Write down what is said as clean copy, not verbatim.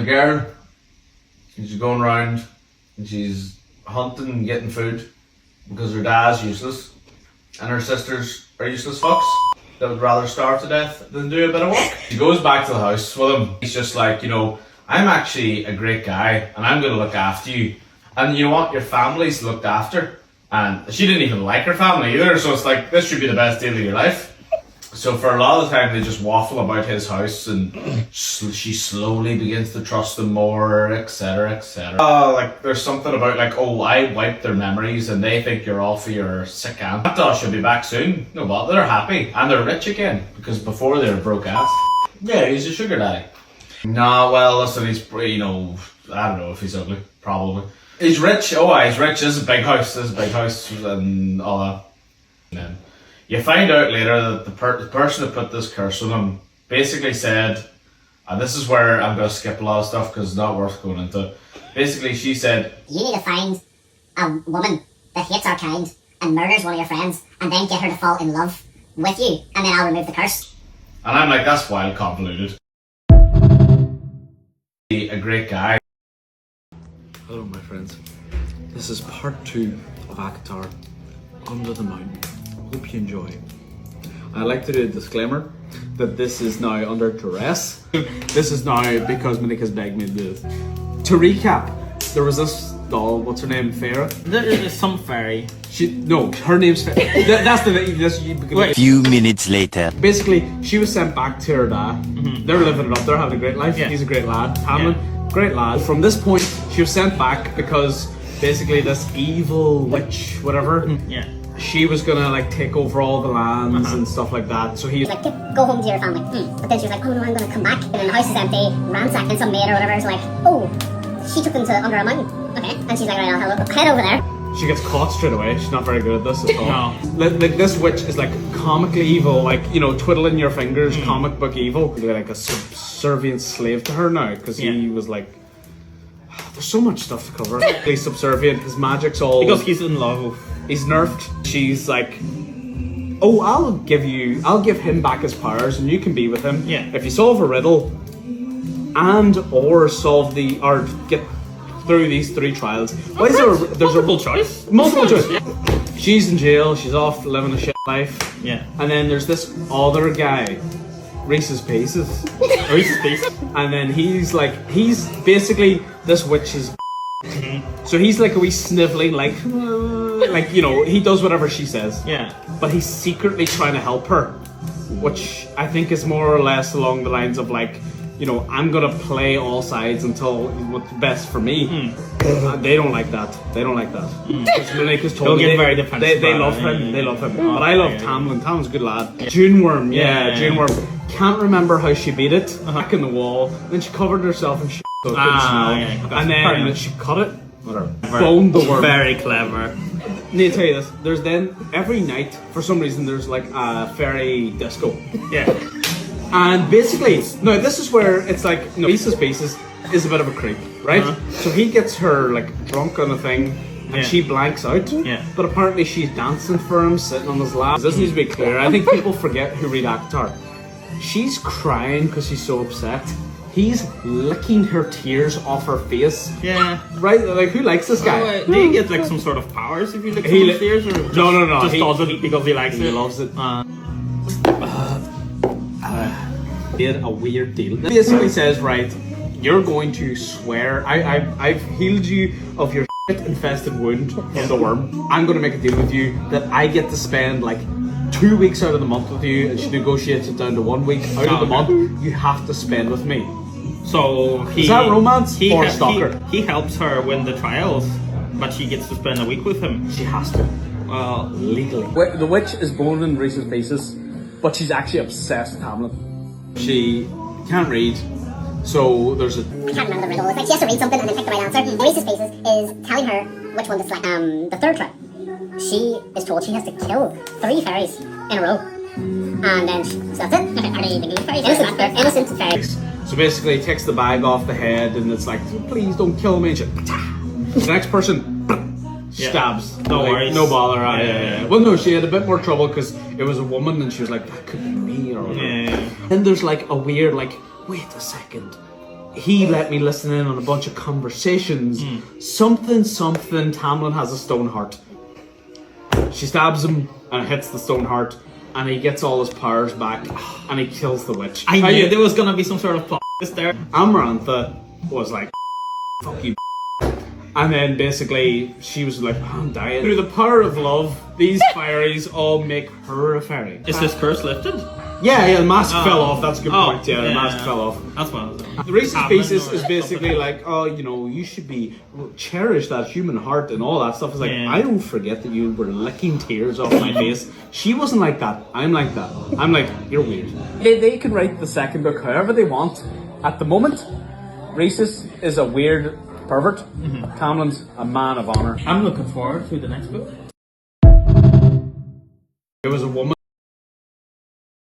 A girl, she's going around and she's hunting and getting food because her dad's useless and her sisters are useless fucks that would rather starve to death than do a bit of work. She goes back to the house with him. He's just like, you know, I'm actually a great guy and I'm going to look after you. And you know what? Your family's looked after. And she didn't even like her family either, so it's like, this should be the best deal of your life. So for a lot of the time they just waffle about his house and she slowly begins to trust him more, etc, etc. Like there's something about like, oh, I wiped their memories and they think you're all for your sick aunt. That should be back soon. No, but they're happy and they're rich again because before they were broke ass. Yeah, he's a sugar daddy. Nah, well listen, he's, you know, I don't know if he's ugly, probably. He's rich, he's rich, this is a big house, and all that. And then you find out later that the person who put this curse on him basically said, and this is where I'm going to skip a lot of stuff because it's not worth going into. Basically she said, you need to find a woman that hates our kind and murders one of your friends and then get her to fall in love with you and then I'll remove the curse. And I'm like, that's wild convoluted. A great guy. Hello my friends, this is part 2 of ACOTAR, Under the Mountain. Hope you enjoy. I'd like to do a disclaimer that this is now under duress. This is now because Monica's begged me to do this. To recap, there was this doll, what's her name, Farah? There is some fairy. No, her name's Farah. That's the thing. A few minutes later. Basically, she was sent back to her dad. They're living it up, they're having a great life. Yeah. He's a great lad. Hamlin, great lad. From this point, she was sent back because basically this evil witch, whatever, she was gonna like take over all the lands and stuff like that. So he's like, go home to your family. But then she was like, oh no, I'm gonna come back. And then the house is empty, ransacked, and some maid or whatever is like, oh, she took them to under a mountain. Okay. And she's like, right, I'll head over there. She gets caught straight away. She's not very good at this at all. Like this witch is like comically evil, like, you know, twiddling your fingers, comic book evil. You're like a subservient slave to her now because he was like, there's so much stuff to cover. He's subservient, his magic's all... Because he's in love. He's nerfed. She's like, oh, I'll give him back his powers and you can be with him. Yeah. If you solve a riddle and or get through these 3 trials. Why is there's multiple choice? Multiple choice. She's in jail, she's off living a shit life. Yeah. And then there's this other guy, Reese's Pieces. Reese's Pieces. And then he's basically this witch's so he's like a wee sniveling, like, you know, he does whatever she says. Yeah. But he's secretly trying to help her, which I think is more or less along the lines of like, you know, I'm gonna play all sides until what's best for me. They don't like that. They don't like that. Because They'll get very defensive. They love him. They love him. But I love Tamlin. Tamlin's a good lad. June Worm. Yeah, June Worm. Can't remember how she beat it. Back in the wall. Then she covered herself in shit. So it couldn't smell. And then she cut it. Whatever. Boned the worm. Very clever. I need to tell you this. There's then every night for some reason there's like a fairy disco. Yeah. And basically, no, this is where it's like, no, Reese's Pieces is a bit of a creep, right? So he gets her like drunk on a thing and she blanks out. Yeah. But apparently she's dancing for him, sitting on his lap. This needs to be clear. I think people forget who read ACOTAR. She's crying because she's so upset. He's licking her tears off her face. Yeah. Right? Like, who likes this guy? Oh, do you get like some sort of powers if you lick someone's tears? Or No. Just does it because he likes it? He loves it. Did a weird deal. It basically says, right, you're going to swear, I've healed you of your shit-infested wound from the worm. I'm going to make a deal with you that I get to spend like 2 weeks out of the month with you, and she negotiates it down to 1 week out of the month you have to spend with me. So is that romance or stalker? He helps her win the trials, but she gets to spend a week with him. She has to. Well, legally. The witch is born in Reese's Pieces, but she's actually obsessed with Hamlet. She can't read, so there's a... I can't remember the riddle. It's like she has to read something and then pick the right answer. Reese's Pieces is telling her which one to select. The 3rd try. She is told she has to kill 3 fairies in a row. And then, so that's it. Are they the good fairies? They're innocent fairies. So basically he takes the bag off the head and it's like, please don't kill me. And she, the next person stabs. No worries. No bother. Well, no, she had a bit more trouble because it was a woman and she was like, that could be me or whatever. And there's like a weird, like, wait a second. he let me listen in on a bunch of conversations. Something, Tamlin has a stone heart. She stabs him and hits the stone heart, and he gets all his powers back, and he kills the witch. I knew there was gonna be some sort of plot there. Amarantha was like, fuck you. And then basically she was like, I'm dying. Through the power of love, these fairies all make her a fairy. Is this curse lifted? Yeah, the mask fell off. That's a good point. Yeah, the yeah. mask fell off. That's what I was The Reese's Pieces or is basically something. like, oh, you know, you should cherish that human heart and all that stuff. It's like, Yeah. I don't forget that you were licking tears off my face. She wasn't like that. I'm like that. I'm like, you're weird. They can write the second book however they want. At the moment, Reese's is a weird pervert. Tamlin's a man of honor. I'm looking forward to the next book. There was a woman